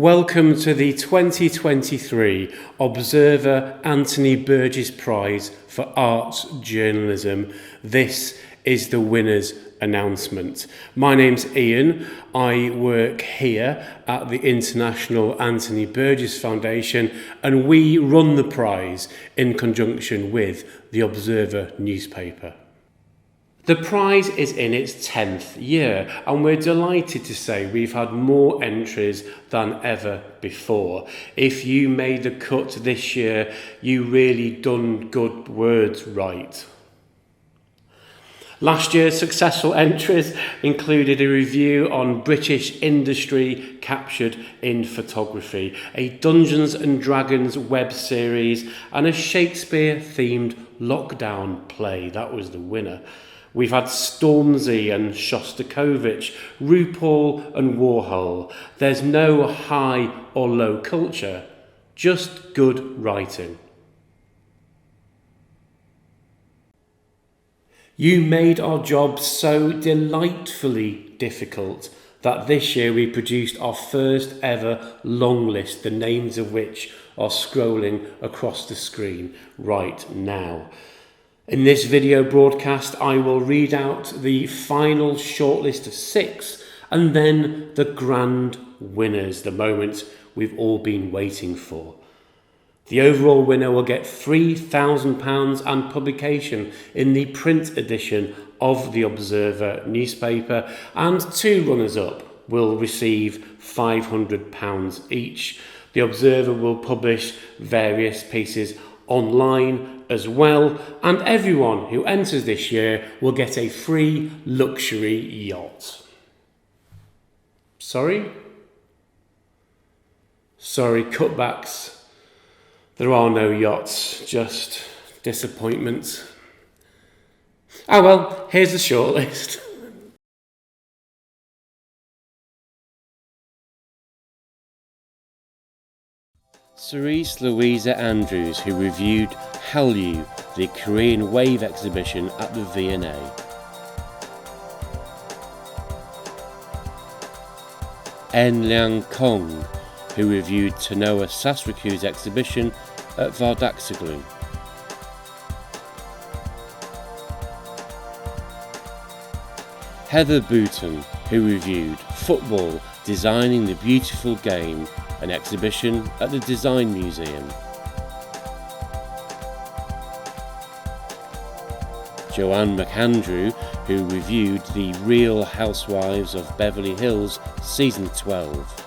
Welcome to the 2023 Observer Anthony Burgess Prize for Arts Journalism. This is the winner's announcement. My name's Ian. I work here at the International Anthony Burgess Foundation, and we run the prize in conjunction with the Observer newspaper. The prize is in its 10th year, and we're delighted to say we've had more entries than ever before. If you made the cut this year, you really done good words right. Last year's successful entries included a review on British industry captured in photography, a Dungeons and Dragons web series, and a Shakespeare-themed lockdown play. That was the winner. We've had Stormzy and Shostakovich, RuPaul and Warhol. There's no high or low culture, just good writing. You made our job so delightfully difficult that this year we produced our first ever long list, the names of which are scrolling across the screen right now. In this video broadcast, I will read out the final shortlist of 6 and then the grand winners, the moment we've all been waiting for. The overall winner will get £3,000 and publication in the print edition of the Observer newspaper, and 2 runners-up will receive £500 each. The Observer will publish various pieces online as well, and everyone who enters this year will get a free luxury yacht. Sorry, cutbacks. There are no yachts, just disappointments. Oh well, here's the shortlist. Cerise Louisa Andrews, who reviewed Hallyu, the Korean wave exhibition at the V&A. En Liang Kong, who reviewed Tanoa Sasraku's exhibition at Vardaxoglu. Heather Booton, who reviewed Football, Designing the Beautiful Game, an exhibition at the Design Museum. Joanne McAndrew, who reviewed The Real Housewives of Beverly Hills, Season 12.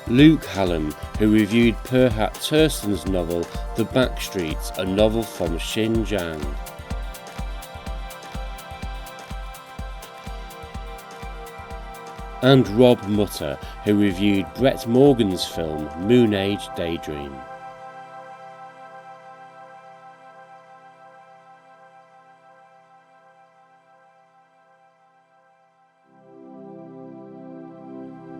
Luke Hallam, who reviewed Perhat Thurston's novel The Backstreets, a novel from Xinjiang. And Rob Mutter, who reviewed Brett Morgan's film Moon Age Daydream.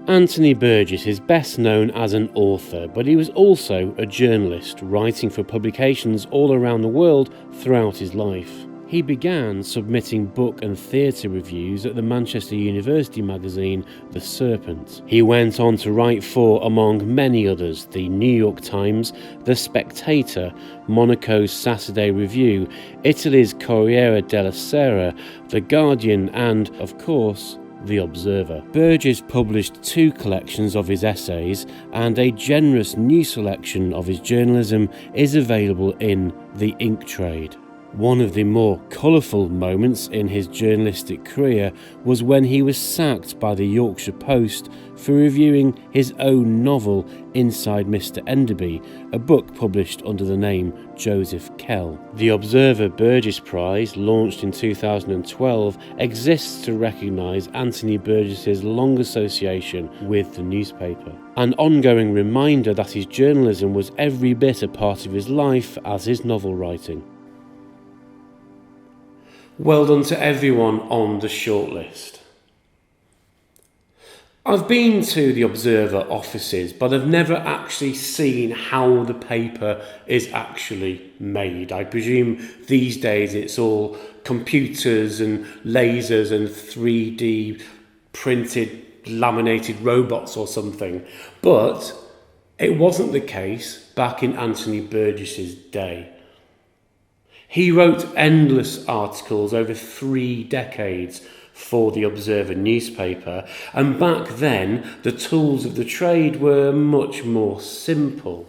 Anthony Burgess is best known as an author, but he was also a journalist, writing for publications all around the world throughout his life. He began submitting book and theatre reviews at the Manchester University magazine The Serpent. He went on to write for, among many others, the New York Times, The Spectator, Monaco's Saturday Review, Italy's Corriere della Sera, The Guardian, and, of course, The Observer. Burgess published 2 collections of his essays, and a generous new selection of his journalism is available in The Ink Trade. One of the more colourful moments in his journalistic career was when he was sacked by the Yorkshire Post for reviewing his own novel Inside Mr. Enderby, a book published under the name Joseph Kell. The Observer Burgess Prize, launched in 2012, exists to recognise Anthony Burgess's long association with the newspaper. An ongoing reminder that his journalism was every bit a part of his life as his novel writing. Well done to everyone on the shortlist. I've been to the Observer offices, but I've never actually seen how the paper is actually made. I presume these days it's all computers and lasers and 3D printed laminated robots or something. But it wasn't the case back in Anthony Burgess's day. He wrote endless articles over 3 decades for the Observer newspaper, and back then the tools of the trade were much more simple.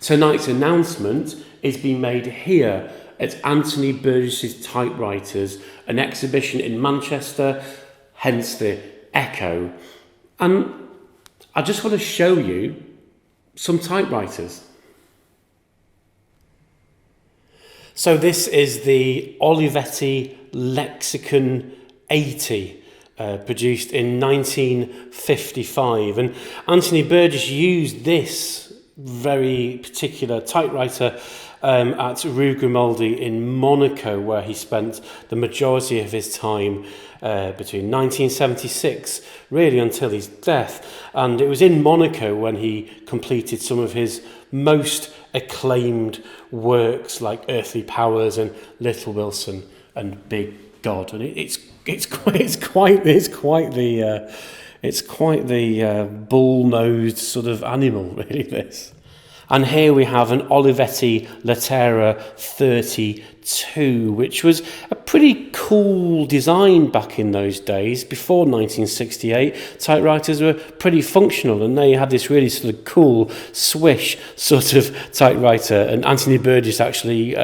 Tonight's announcement is being made here at Anthony Burgess's Typewriters, an exhibition in Manchester, hence the Echo. And I just want to show you some typewriters. So this is the Olivetti Lexicon 80, produced in 1955. And Anthony Burgess used this very particular typewriter at Rue Grimaldi in Monaco, where he spent the majority of his time between 1976, really until his death. And it was in Monaco when he completed some of his most acclaimed works like Earthly Powers and Little Wilson and Big God. And it's quite the bull-nosed sort of animal, really, this. And here we have an Olivetti Latera 32, which was a pretty cool design back in those days. Before 1968, typewriters were pretty functional, and they had this really sort of cool swish sort of typewriter. And Anthony Burgess actually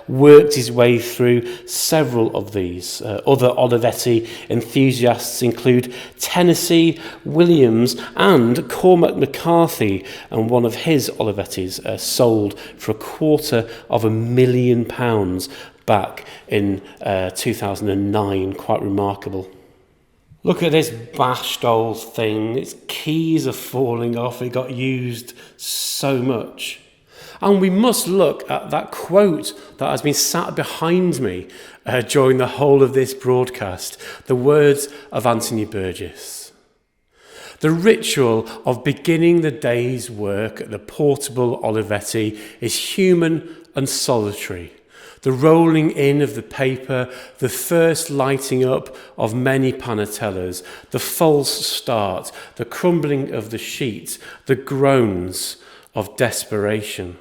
worked his way through several of these. Other Olivetti enthusiasts include Tennessee Williams and Cormac McCarthy, and one of his Olivettis sold for £250,000 back in 2009. Quite remarkable. Look at this bashed old thing. Its keys are falling off. It got used so much. And we must look at that quote that has been sat behind me during the whole of this broadcast. The words of Anthony Burgess. The ritual of beginning the day's work at the portable Olivetti is human and solitary. The rolling in of the paper, the first lighting up of many panatellas, the false start, the crumbling of the sheet, the groans of desperation.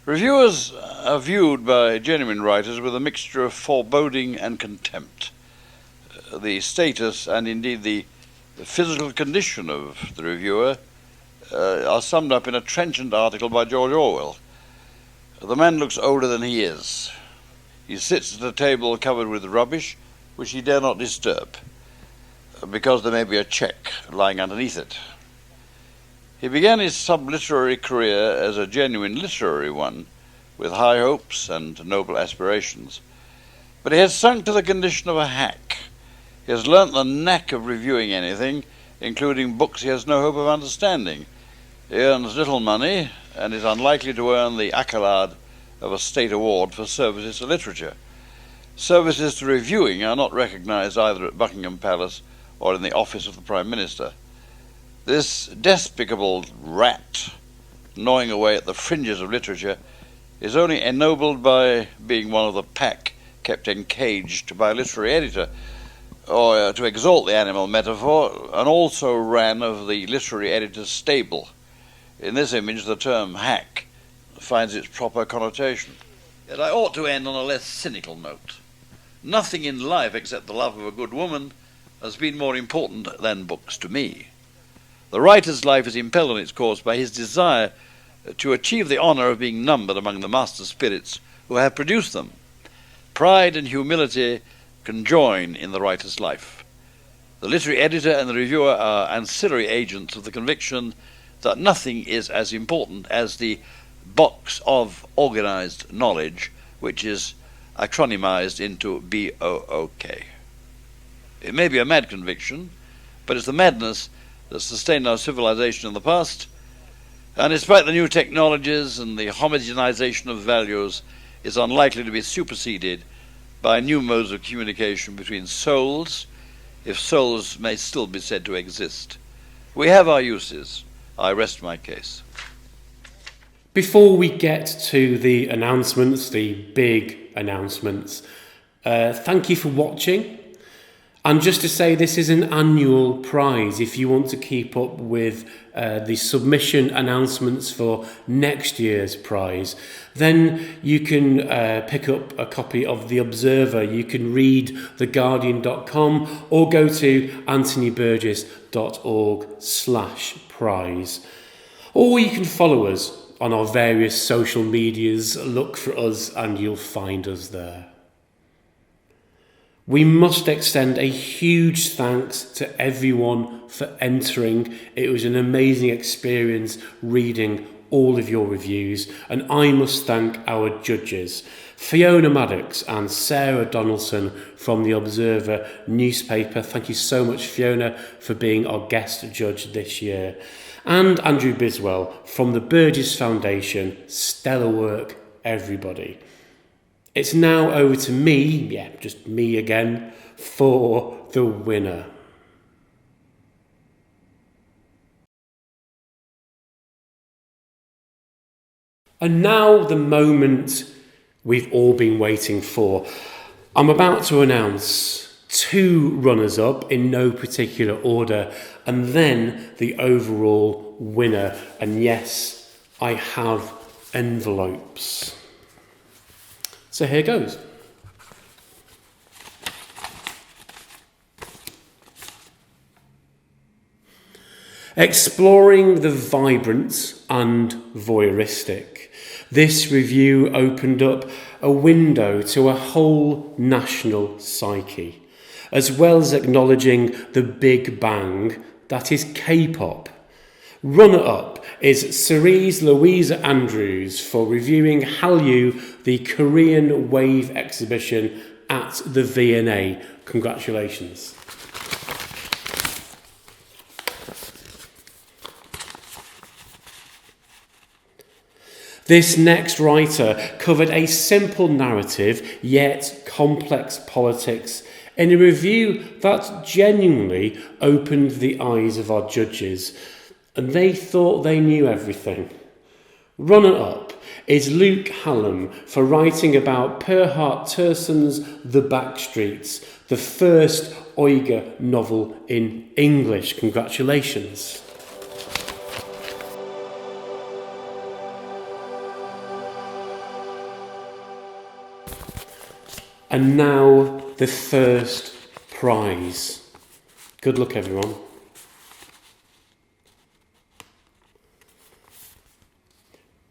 Reviewers are viewed by genuine writers with a mixture of foreboding and contempt. The status and indeed the physical condition of the reviewer are summed up in a trenchant article by George Orwell. The man looks older than he is. He sits at a table covered with rubbish which he dare not disturb, because there may be a cheque lying underneath it. He began his sub-literary career as a genuine literary one, with high hopes and noble aspirations. But he has sunk to the condition of a hack. He has learnt the knack of reviewing anything, including books he has no hope of understanding. He earns little money, and is unlikely to earn the accolade of a state award for services to literature. Services to reviewing are not recognised either at Buckingham Palace or in the office of the Prime Minister. This despicable rat, gnawing away at the fringes of literature, is only ennobled by being one of the pack kept encaged by a literary editor, or, to exalt the animal metaphor, an also-ran of the literary editor's stable. In this image, the term hack finds its proper connotation. Yet I ought to end on a less cynical note. Nothing in life except the love of a good woman has been more important than books to me. The writer's life is impelled on its course by his desire to achieve the honour of being numbered among the master spirits who have produced them. Pride and humility conjoin in the writer's life. The literary editor and the reviewer are ancillary agents of the conviction that nothing is as important as the box of organised knowledge, which is acronymized into BOOK. It may be a mad conviction, but it's the madness that sustained our civilization in the past, and despite the new technologies and the homogenization of values, is unlikely to be superseded by new modes of communication between souls, if souls may still be said to exist. We have our uses. I rest my case. Before we get to the announcements, the big announcements, thank you for watching. And just to say, this is an annual prize. If you want to keep up with the submission announcements for next year's prize, then you can pick up a copy of The Observer. You can read theguardian.com or go to anthonyburgess.org/prize. Or you can follow us on our various social medias. Look for us and you'll find us there. We must extend a huge thanks to everyone for entering. It was an amazing experience reading all of your reviews, and I must thank our judges, Fiona Maddocks and Sarah Donaldson from The Observer newspaper. Thank you so much, Fiona, for being our guest judge this year. And Andrew Biswell from the Burgess Foundation. Stellar work, everybody. It's now over to me, just me again, for the winner. And now the moment we've all been waiting for. I'm about to announce 2 runners-up in no particular order, and then the overall winner. And yes, I have envelopes. So here goes. Exploring the vibrant and voyeuristic, this review opened up a window to a whole national psyche, as well as acknowledging the big bang that is K-pop. Runner-up is Cerise Louisa Andrews for reviewing Hallyu, the Korean Wave exhibition at the V&A. Congratulations. This next writer covered a simple narrative, yet complex politics, in a review that genuinely opened the eyes of our judges, and they thought they knew everything. Runner-up is Luke Hallam for writing about Perhart Turson's The Backstreets, the first Uyghur novel in English. Congratulations. And now the first prize. Good luck, everyone.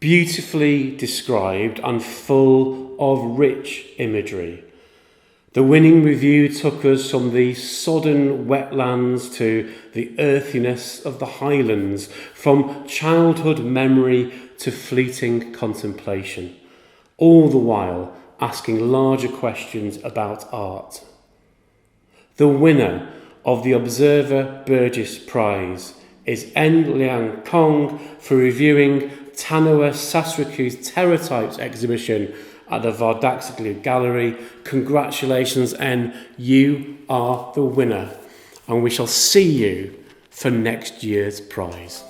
Beautifully described and full of rich imagery. The winning review took us from the sodden wetlands to the earthiness of the highlands, from childhood memory to fleeting contemplation, all the while asking larger questions about art. The winner of the Observer Burgess Prize is En Liang Kong for reviewing Tanoa Sasraku's Terratypes exhibition at the Maddocks Gallery. Congratulations, En, you are the winner, and we shall see you for next year's prize.